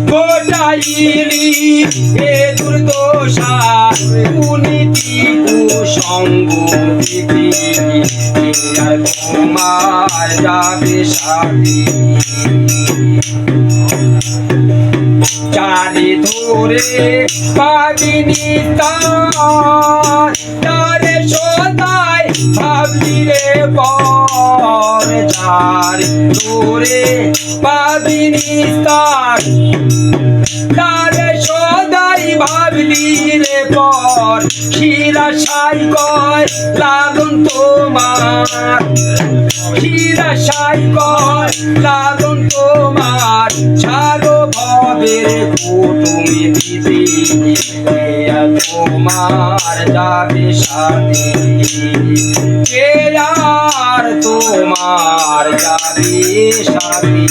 গোটাইলি এ দুর্দশা কুনীতি কুসঙ্গ আর তোমার যাবে সাথী চারি ধরে পাবিনি তারে সদাই ভাবলি রে পর চারি ধরে পাবিনি তারে সদাই ভাবলি রে পর শিরাশাই কয় লালন তোমার শিরাশাই কয় লালন তোমার ছাড়ো ভবের কুটুমি দিদি তোমার যাবে সাথী কে আর তোমার যাবে সাথী